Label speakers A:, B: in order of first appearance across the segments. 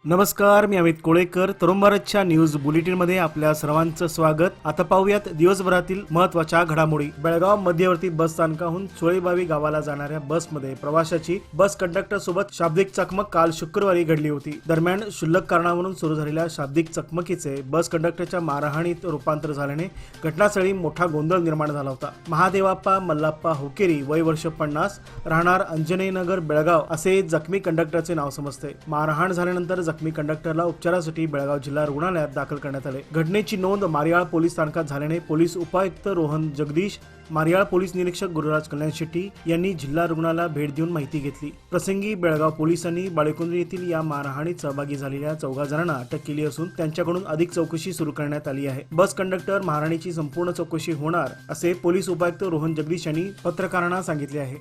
A: नमस्कार, मी अमित कोळेकर. तरुण भारतच्या न्यूज बुलेटिनमध्ये आपल्या सर्वांचं स्वागत. आता पाहूयात दिवसभरातील महत्त्वाच्या घडामोडी. बेळगाव मध्यवर्ती बस स्थानकाहून चोळीबावी गावाला जाणाऱ्या बसमध्ये प्रवाशाची बस कंडक्टर सोबत शाब्दिक चकमक काल शुक्रवारी घडली होती. दरम्यान क्षुल्लक कारणावरून सुरू झालेल्या शाब्दिक चकमकीचे बस कंडक्टरच्या मारहाणीत रूपांतर झाल्याने घटनास्थळी मोठा गोंधळ निर्माण झाला होता. महादेवाप्पा मल्लाप्पा होकेरी, वय वर्ष 50, राहणार अंजनेयनगर, बेळगाव असे जखमी कंडक्टरचे नाव समजते. मारहाण झाल्यानंतर जखमी कंडक्टरला उपचारासाठी बेळगाव जिल्हा रुग्णालयात दाखल करण्यात आले. घटनेची नोंद मारियाळ पोलीस स्थानकात झाल्याने पोलीस उपायुक्त रोहन जगदीश, मारियाळ पोलीस निरीक्षक गुरुराज कल्याण शेट्टी यांनी जिल्हा रुग्णालयाला भेट देऊन माहिती घेतली. प्रसंगी बेळगाव पोलिसांनी बाळेकुंद्री येथील या मारहाणीत सहभागी झालेल्या 14 जणांना अटक केली असून त्यांच्याकडून अधिक चौकशी सुरू करण्यात आली आहे. बस कंडक्टर मारहाणीची संपूर्ण चौकशी होणार असे पोलीस उपायुक्त रोहन जगदीश यांनी पत्रकारांना सांगितले आहे.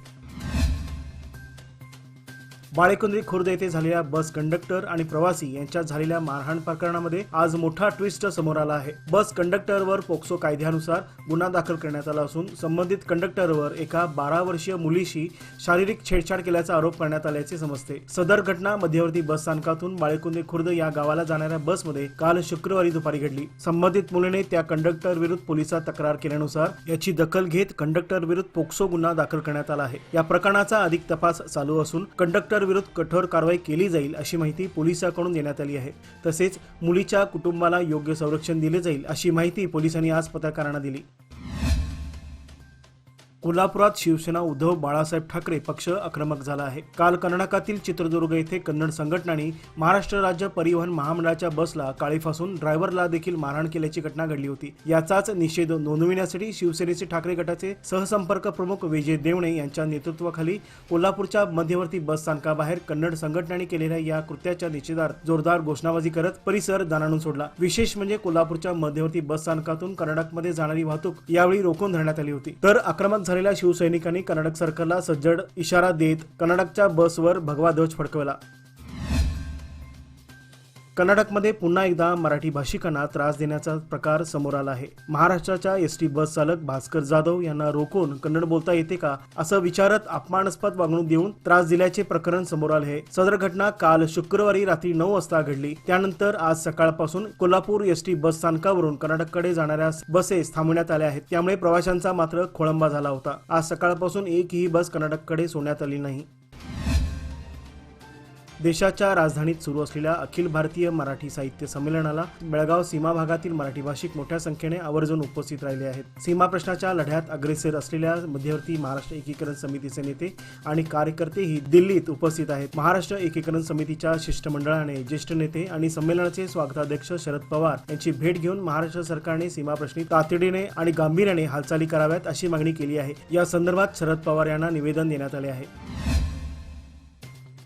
A: बाळेकुंद्री खुर्द येथे झालेल्या बस कंडक्टर आणि प्रवासी यांच्यात झालेल्या मारहाण प्रकरणामध्ये आज मोठा ट्विस्ट समोर आला आहे. बस कंडक्टरवर पोक्सो कायद्यानुसार गुन्हा दाखल करण्यात आला असून संबंधित कंडक्टरवर एका 12 वर्षीय मुलीशी शारीरिक छेडछाड केल्याचा आरोप करण्यात आल्याचे समजते. सदर घटना मध्यवर्ती बस स्थानकातून बाळेकुंद्री खुर्द या गावाला जाणाऱ्या बसमध्ये काल शुक्रवारी दुपारी घडली. संबंधित मुलीने त्या कंडक्टर विरुद्ध पोलिसात तक्रार केल्यानुसार याची दखल घेत कंडक्टर विरुद्ध पोक्सो गुन्हा दाखल करण्यात आला आहे. या प्रकरणाचा अधिक तपास चालू असून कंडक्टर विरुद्ध कठोर कारवाई केली जाईल अशी माहिती पोलिसांकडून देण्यात आली आहे. तसेच मुलीच्या कुटुंबाला योग्य संरक्षण दिले जाईल अशी माहिती पोलिसांनी आज पत्रकारांना दिली. कोल्हापुरात शिवसेना उद्धव बाळासाहेब ठाकरे पक्ष आक्रमक झाला आहे. काल कर्नाटकातील चित्रदुर्ग येथे कन्नड संघटनांनी महाराष्ट्र राज्य परिवहन महामंडळाच्या बसला काळी फासून ड्रायव्हरला देखील मारहाण केल्याची घटना घडली होती. याचाच निषेध नोंदविण्यासाठी शिवसेनेचे ठाकरे गटाचे सहसंपर्क प्रमुख विजय देवणे यांच्या नेतृत्वाखाली कोल्हापूरच्या मध्यवर्ती बस स्थानकाबाहेर कन्नड संघटनांनी केलेल्या या कृत्याच्या निषेधार्थ जोरदार घोषणाबाजी करत परिसर दणाणून सोडला. विशेष म्हणजे कोल्हापूरच्या मध्यवर्ती बस स्थानकातून कर्नाटकमध्ये जाणारी वाहतूक यावेळी रोखून धरण्यात आली होती. तर आक्रमक झालेल्या शिवसैनिकांनी कर्नाटक सरकारला सज्जड इशारा देत कर्नाटकच्या बसवर भगवा ध्वज फडकवला. कर्नाटकमध्ये पुन्हा एकदा मराठी भाषिकांना त्रास देण्याचा प्रकार समोर आला आहे. महाराष्ट्राच्या एसटी बस चालक भास्कर जाधव यांना रोखून कन्नड बोलता येते का असं विचारत अपमानास्पद वागणूक देऊन त्रास दिल्याचे प्रकरण समोर आले आहे. सदर घटना काल शुक्रवारी रात्री 9 वाजता घडली. त्यानंतर आज सकाळपासून कोल्हापूर एसटी बस स्थानकावरून कर्नाटककडे जाणाऱ्या बसेस थांबवण्यात आल्या आहेत. त्यामुळे प्रवाशांचा मात्र खोळंबा झाला होता. आज सकाळपासून एकही बस कर्नाटककडे सोडण्यात आली नाही. देशाच्या राजधानीत सुरू असलेल्या अखिल भारतीय मराठी साहित्य संमेलनाला बेळगाव सीमा भागातील मराठी भाषिक मोठ्या संख्येने आवर्जून उपस्थित राहिले आहेत. सीमा प्रश्नाच्या लढ्यात अग्रेसर असलेल्या मध्यवर्ती महाराष्ट्र एकीकरण समितीचे नेते आणि कार्यकर्तेही दिल्लीत उपस्थित आहेत. महाराष्ट्र एकीकरण समितीच्या शिष्टमंडळाने ज्येष्ठ नेते आणि संमेलनाचे स्वागताध्यक्ष शरद पवार यांची भेट घेऊन महाराष्ट्र सरकारने सीमा प्रश्नी तातडीने आणि गांभीर्याने हालचाली कराव्यात अशी मागणी केली आहे. या संदर्भात शरद पवार यांना निवेदन देण्यात आले आहे.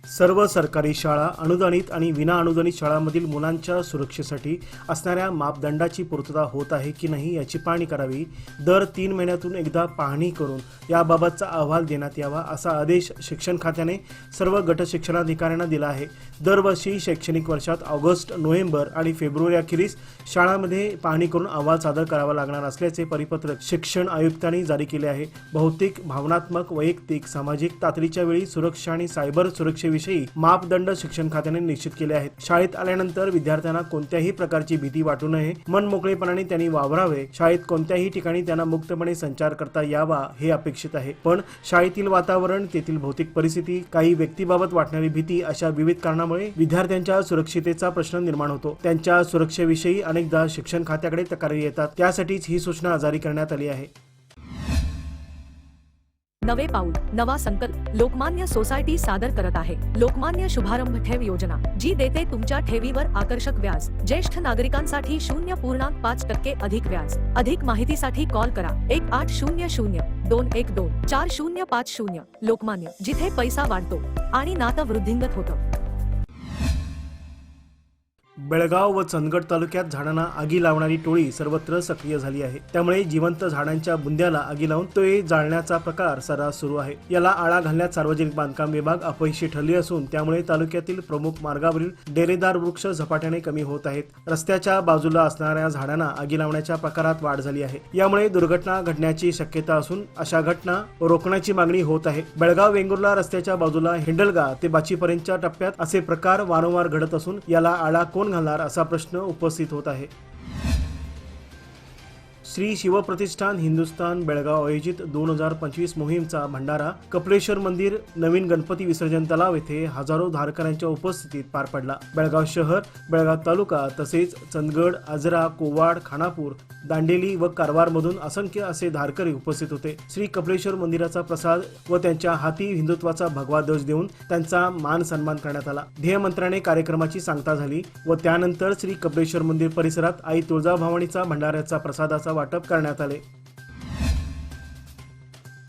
A: सर्व सरकारी शाळा, अनुदानित आणि विना अनुदानित शाळांमधील मुलांच्या सुरक्षेसाठी असणाऱ्या मापदंडाची पूर्तता होत आहे की नाही याची पाहणी करावी. दर 3 महिन्यातून एकदा पाहणी करून याबाबतचा अहवाल देण्यात यावा असा आदेश शिक्षण खात्याने सर्व गट शिक्षणाधिकाऱ्यांना दिला आहे. दरवर्षी शैक्षणिक वर्षात ऑगस्ट, नोव्हेंबर आणि फेब्रुवारी अखेरीस शाळांमध्ये पाहणी करून अहवाल सादर करावा लागणार असल्याचे परिपत्रक शिक्षण आयुक्तांनी जारी केले आहे. भौतिक, भावनात्मक, वैयक्तिक, सामाजिक तातडीच्या वेळी सुरक्षा आणि सायबर सुरक्षेविषयी मापदंड शिक्षण खात्याने निश्चित केले आहेत. शाळेत आल्यानंतर विद्यार्थ्यांना कोणत्याही प्रकारची भीती वाटू नये, मनमोकळेपणाने त्यांनी वावरावे, शाळेत कोणत्याही ठिकाणी त्यांना मुक्तपणे संचार करता यावा हे अपेक्षित आहे. पण शाळेतील वातावरण, तेथील भौतिक परिस्थिती, काही व्यक्तीबाबत वाटणारी भीती अशा विविध कारणामुळे विद्यार्थ्यांच्या सुरक्षिततेचा प्रश्न निर्माण होतो. त्यांच्या सुरक्षेविषयी अनेकदा शिक्षण खात्याकडे तक्रारी येतात. त्यासाठीच ही सूचना जारी करण्यात आली आहे.
B: नवे पाऊल नवा संकल्प लोकमान्य सोसायटी सादर करत आहे लोकमान्य शुभारंभ ठेव योजना, जी देते तुमच्या ठेवीवर आकर्षक व्याज. ज्येष्ठ नागरिकांसाठी 0.5% अधिक व्याज. अधिक माहितीसाठी कॉल करा 1800-212-4050. लोकमान्य, जिथे पैसा वाढतो आणि नातं वृद्धिंगत होतं.
A: बेळगाव व चंदगड तालुक्यात झाडांना आगी लावणारी टोळी सर्वत्र सक्रिय झाली आहे। त्यामुळे जिवंत झाडांच्या बुंद्याला आगी लावून ते जाळण्याचा प्रकार सर्रास सुरू आहे। याला आळा घालण्यात सार्वजनिक बांधकाम विभाग अपयशी ठरले असून त्यामुळे तालुक्यातील प्रमुख मार्गावरील डेरेदार वृक्ष झपाट्याने कमी होत आहेत। रस्त्याच्या बाजूला असणाऱ्या झाडांना आगी लावण्याच्या प्रकारात वाढ झाली आहे। यामुळे दुर्घटना घडण्याची शक्यता असून अशा घटना रोखण्याची मागणी होत आहे। बेळगाव वेंगुर्ला रस्त्याच्या बाजूला हिंडलगा ते बाचीपर्यंतच्या टप्प्यात असे प्रकार वारंवार घडत असून याला आळा कोण घालणार असा प्रश्न उपस्थित होत आहे। श्री शिवप्रतिष्ठान हिंदुस्थान बेळगाव आयोजित 2025 मोहीमचा भंडारा कपिलेश्वर मंदिर नवीन गणपती विसर्जन तलाव येथे हजारो धारकऱ्यांच्या उपस्थितीत पार पडला। बेळगाव शहर, बेळगाव तालुका तसेच चंदगड, आजरा, कोवाड, खानापूर, दांडेली व कारवार मधून असंख्य असे धारकरी उपस्थित होते। श्री कपिलेश्वर मंदिराचा प्रसाद व त्यांच्या हाती हिंदुत्वाचा भगवा ध्वज देऊन त्यांचा मान सन्मान करण्यात आला। ध्येयमंत्राने कार्यक्रमाची सांगता झाली व त्यानंतर श्री कपिलेश्वर मंदिर परिसरात आई तुळजाभवानीचा भंडाऱ्याचा प्रसादाचा वाटप करण्यात आले।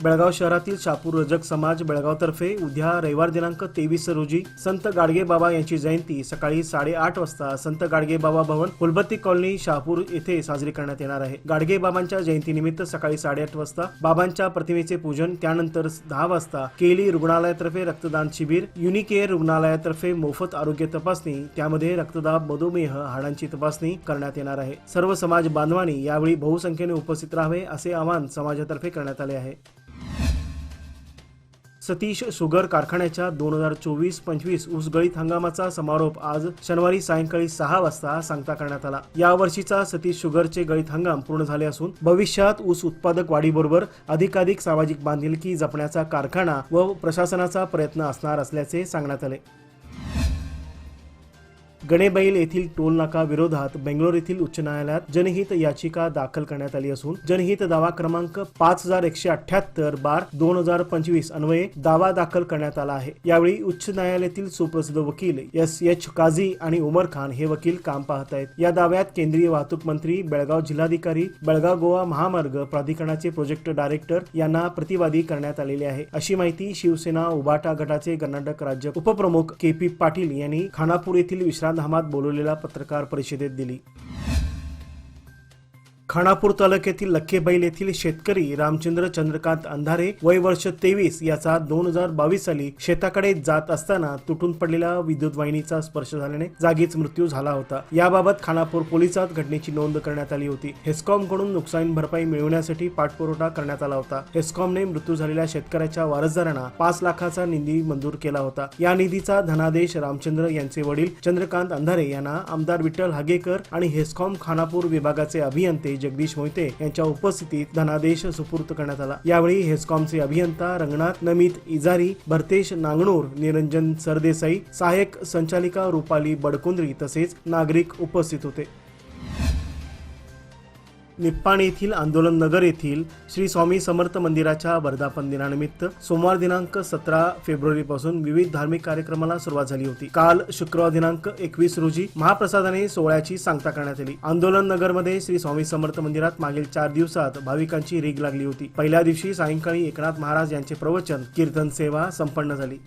A: बेळगाव शहरातील शापूर रजक समाज बेळगाव तर्फे उद्या रविवार दिनांक 23 रोजी संत गाडगे बाबा यांची जयंती सकाळी 8:30 वाजता संत गाडगे बाबा भवन फुलबत्ती कॉलनी शापूर येथे साजरी करण्यात येणार आहे। गाडगे बाबांच्या जयंतीनिमित्त सकाळी 8:30 वाजता बाबांच्या प्रतिमेचे पूजन, त्यानंतर 10 वाजता केली रुग्णालयातर्फे रक्तदान शिबिर, युनिकेअर रुग्णालयातर्फे मोफत आरोग्य तपासणी, त्यामध्ये रक्तदाब, मधुमेह, हाडांची तपासणी करण्यात येणार आहे। सर्व समाज बांधवांनी यावेळी बहुसंख्येने उपस्थित राहावे असे आवाहन समाजातर्फे करण्यात आले आहे। सतीश शुगर कारखान्याच्या 2024-25 ऊसगळीत हंगामाचा समारोप आज शनिवारी सायंकाळी 6 वाजता सांगता करण्यात आला। या वर्षीचा सतीश शुगरचे गळीत हंगाम पूर्ण झाले असून भविष्यात ऊस उत्पादक वाढीबरोबर अधिकाधिक सामाजिक बांधिलकी जपण्याचा कारखाना व प्रशासनाचा प्रयत्न असणार असल्याचे सांगण्यात आले। गणेबैल येथील टोल नाका विरोधात बेंगलोर येथील उच्च न्यायालयात जनहित याचिका दाखल करण्यात आली असून जनहित दावा क्रमांक 5178/2025 अन्वये दावा दाखल करण्यात आला आहे। यावेळी उच्च न्यायालयातील सुप्रसिद्ध वकील S.H. काझी आणि उमर खान हे वकील काम पाहत आहेत। या दाव्यात केंद्रीय वाहतूक मंत्री, बेळगाव जिल्हाधिकारी, बेळगाव गोवा महामार्ग प्राधिकरणाचे प्रोजेक्ट डायरेक्टर यांना प्रतिवादी करण्यात आलेले आहे, अशी माहिती शिवसेना उभाटा गटाचे कर्नाटक राज्य उपप्रमुख KP पाटील यांनी खानापूर येथील विश्रांत धामात बोलवलेल्या पत्रकार परिषदेत दिली। खानापूर तालुक्यातील लक्खेबैल येथील शेतकरी रामचंद्र चंद्रकांत अंधारे वय वर्ष 23 याचा 2022 साली शेताकडे जात असताना तुटून पडलेल्या विद्युत वाहिनीचा स्पर्श झाल्याने जागीच मृत्यू झाला होता। याबाबत खानापूर पोलिसात घटनेची नोंद करण्यात आली होती। हेस्कॉम कडून नुकसान भरपाई मिळवण्यासाठी पाठपुरावा करण्यात आला होता। हेस्कॉमने मृत्यू झालेल्या शेतकऱ्याच्या वारसदारांना 5 लाखाचा निधी मंजूर केला होता। या निधीचा धनादेश रामचंद्र यांचे वडील चंद्रकांत अंधारे यांना आमदार विठ्ठल हागेकर आणि हेस्कॉम खानापूर विभागाचे अभियंते जगदीश मोहिते यांच्या उपस्थितीत धनादेश सुपूर्द करण्यात आला। यावेळी हेस्कॉमचे अभियंता रंगनाथ नमित इजारी, भरतेश नांगणूर, निरंजन सरदेसाई, सहाय्यक संचालिका रुपाली बडकुंद्री तसेच नागरिक उपस्थित होते। निप्पाणी येथील आंदोलन नगर येथील श्री स्वामी समर्थ मंदिराच्या वर्धापन दिनानिमित्त सोमवार दिनांक 17 फेब्रुवारी पासून विविध धार्मिक कार्यक्रमाला सुरुवात झाली होती। काल शुक्रवार दिनांक 21 रोजी महाप्रसादाने सोहळ्याची सांगता करण्यात आली। आंदोलन नगर मध्ये श्री स्वामी समर्थ मंदिरात मागील 4 दिवसात भाविकांची रीघ लागली होती। पहिल्या दिवशी सायंकाळी एकनाथ महाराज यांचे प्रवचन, कीर्तन सेवा संपन्न झाली।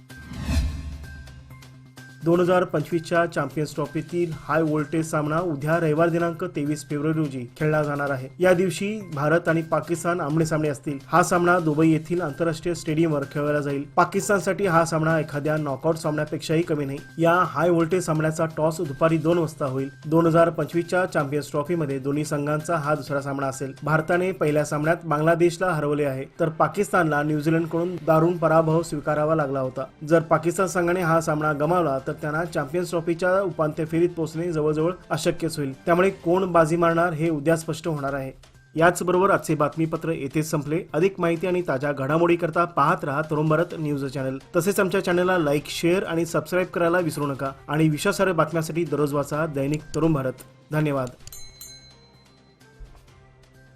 A: 2025च्या चॅम्पियन्स ट्रॉफीतील हाय व्होल्टेज सामना उद्या रविवार दिनांक 23 फेब्रुवारी रोजी खेळला जाणार आहे। या दिवशी भारत आणि पाकिस्तान आमने-सामने असतील। हा सामना दुबई येथील आंतरराष्ट्रीय स्टेडियमवर खेळवला जाईल। पाकिस्तानसाठी हा सामना एखाद्या नॉकआउट सामन्यापेक्षाही कमी नाही। या हाय व्होल्टेज सामन्याचा टॉस दुपारी 2 वाजता होईल। 2025च्या चॅम्पियन्स ट्रॉफीमध्ये दोन्ही संघांचा हा दुसरा सामना असेल। भारताने पहिल्या सामन्यात बांगलादेशला हरवले आहे, तर पाकिस्तानला न्यूझीलंडकडून दारुण पराभव स्वीकारावा लागला होता। जर पाकिस्तान संघाने हा सामना गमावला तर त्यांना चॅम्पियन्स ट्रॉफीच्या उपांत्य फेरीत पोहोचणे जवळजवळ अशक्यच होईल। त्यामुळे कोण बाजी मारणार हे उद्या स्पष्ट होणार आहे। याचबरोबर आजचे बातमीपत्र येथेच संपले। अधिक माहिती आणि ताज्या घडामोडी करता पाहत रहा तरुण भारत न्यूज चॅनल। तसेच आमच्या चॅनलला लाईक, शेअर आणि सबस्क्राईब करायला विसरू नका आणि विश्वासार्ह बातम्यांसाठी दररोज वाचा दैनिक तरुण भारत। धन्यवाद।